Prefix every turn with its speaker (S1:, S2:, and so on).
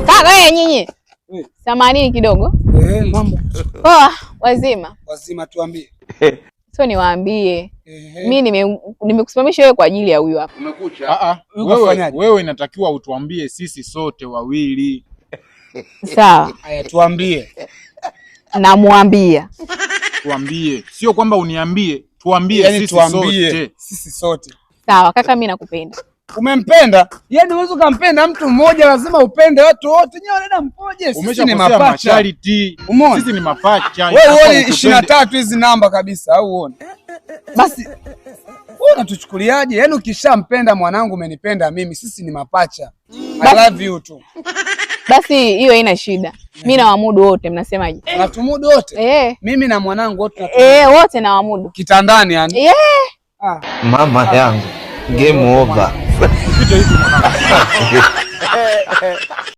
S1: Kaka nyinyi. Samanini kidogo.
S2: Mambo.
S1: Poa, wazima.
S2: Wazima tuambie.
S1: Sio niwaambie. Mimi nimekusimamisha wewe kwa ajili ya huyu hapa.
S3: Umekucha. Wewe inatakiwa utuambie sisi sote wawili.
S1: Sawa.
S2: Haya tuambie.
S1: Namwambia.
S3: Tuambie. Sio kwamba uniambie, tuambie yani sisi sote.
S2: Sisi sote.
S1: Sawa, kaka mimi nakupenda.
S2: Umempenda? Yaani unaweza kumpenda mtu mmoja, lazima upende watu wote. Nyewe wanaenda mpoje? Sisi ni mapacha.
S3: Sisi ni mapacha.
S2: Wewe uone 23 hizi namba kabisa au uone? Basi wewe unatuchukuliaje? Yaani ukishampenda mwanangu umenipenda mimi, sisi ni mapacha. I love you too.
S1: Basi hiyo haina shida. Mimi na wamudu wote, mnasemaje?
S2: Unatumudu wote? Mimi na mwanangu wote
S1: wote na wamudu.
S2: Kitandani yani.
S4: Mama yangu. Game over.